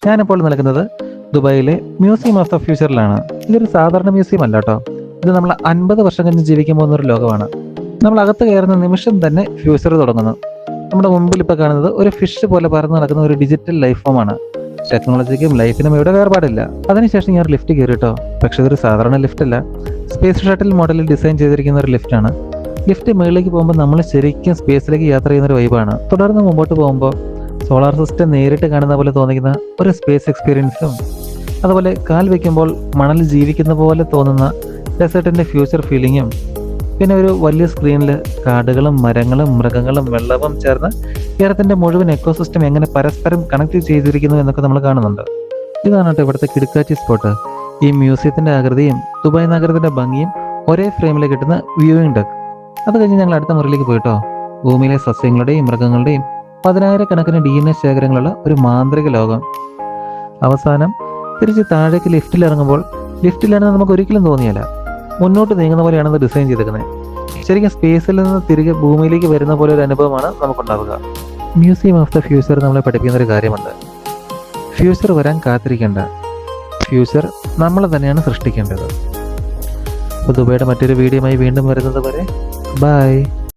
ഞാനിപ്പോൾ നിൽക്കുന്നത് ദുബായിലെ മ്യൂസിയം ഓഫ് ദ ഫ്യൂച്ചറിലാണ്. ഇതൊരു സാധാരണ മ്യൂസിയം അല്ല കേട്ടോ. ഇത് നമ്മൾ 50 വർഷം കഴിഞ്ഞ് ജീവിക്കാൻ പോകുന്ന ഒരു ലോകമാണ്. നമ്മൾ അകത്ത് കയറുന്ന നിമിഷം തന്നെ ഫ്യൂച്ചർ തുടങ്ങുന്നു. നമ്മുടെ മുമ്പിൽ ഇപ്പോൾ കാണുന്നത് ഒരു ഫിഷ് പോലെ പറന്ന് നടക്കുന്ന ഒരു ഡിജിറ്റൽ ലൈഫ് ഫോമാണ്. ടെക്നോളജിക്കും ലൈഫിനും ഇവിടെ വേർപാടില്ല. അതിനുശേഷം ഞാൻ ലിഫ്റ്റ് കയറി കേട്ടോ. പക്ഷെ ഇതൊരു സാധാരണ ലിഫ്റ്റ് അല്ല, സ്പേസ് ഷട്ടിൽ മോഡലിൽ ഡിസൈൻ ചെയ്തിരിക്കുന്ന ഒരു ലിഫ്റ്റാണ്. ലിഫ്റ്റ് മുകളിലേക്ക് പോകുമ്പോൾ നമ്മൾ ശരിക്കും സ്പേസിലേക്ക് യാത്ര ചെയ്യുന്ന ഒരു വൈബാണ്. തുടർന്ന് മുമ്പോട്ട് പോകുമ്പോൾ സോളാർ സിസ്റ്റം നേരിട്ട് കാണുന്ന പോലെ തോന്നിക്കുന്ന ഒരു സ്പേസ് എക്സ്പീരിയൻസും, അതുപോലെ കാൽ വയ്ക്കുമ്പോൾ മണൽ ജീവിക്കുന്ന പോലെ തോന്നുന്ന ഡെസേർട്ടിൻ്റെ ഫ്യൂച്ചർ ഫീലിങ്ങും, പിന്നെ ഒരു വലിയ സ്ക്രീനിൽ കാടുകളും മരങ്ങളും മൃഗങ്ങളും വെള്ളവും ചേർന്ന് കേരളത്തിൻ്റെ മുഴുവൻ എക്കോസിസ്റ്റം എങ്ങനെ പരസ്പരം കണക്ട് ചെയ്തിരിക്കുന്നു എന്നൊക്കെ നമ്മൾ കാണുന്നുണ്ട്. ഇതാണ് കേട്ടോ ഇവിടുത്തെ കിടുക്കാച്ചി സ്പോട്ട്. ഈ മ്യൂസിയത്തിൻ്റെ ആകൃതിയും ദുബായ് നഗരത്തിൻ്റെ ഭംഗിയും ഒരേ ഫ്രെയിമിൽ കിട്ടുന്ന വ്യൂയിങ് ഡെക്ക്. അത് കഴിഞ്ഞ് ഞങ്ങൾ അടുത്ത മുറിയിലേക്ക് പോയിട്ടോ. ഭൂമിയിലെ സസ്യങ്ങളുടെയും മൃഗങ്ങളുടെയും 10,000-കണക്കിന് DNA ശേഖരങ്ങളുള്ള ഒരു മാന്ത്രിക ലോകം. അവസാനം തിരിച്ച് താഴേക്ക് ലിഫ്റ്റിൽ ഇറങ്ങുമ്പോൾ ലിഫ്റ്റിലാണെന്ന് നമുക്ക് ഒരിക്കലും തോന്നിയല്ല, മുന്നോട്ട് നീങ്ങുന്ന പോലെയാണെന്ന് ഡിസൈൻ ചെയ്തേക്കുന്നത്. ശരിക്കും സ്പേസിൽ നിന്ന് തിരികെ ഭൂമിയിലേക്ക് വരുന്ന പോലെ ഒരു അനുഭവമാണ് നമുക്കുണ്ടാവുക. മ്യൂസിയം ഓഫ് ദ ഫ്യൂച്ചർ നമ്മളെ പഠിപ്പിക്കുന്ന ഒരു കാര്യമുണ്ട്. ഫ്യൂച്ചർ വരാൻ കാത്തിരിക്കേണ്ട, ഫ്യൂച്ചർ നമ്മൾ തന്നെയാണ് സൃഷ്ടിക്കേണ്ടത്. അപ്പോൾ ദുബൈയുടെ മറ്റൊരു വീഡിയോയുമായി വീണ്ടും വരുന്നത് വരെ ബൈ.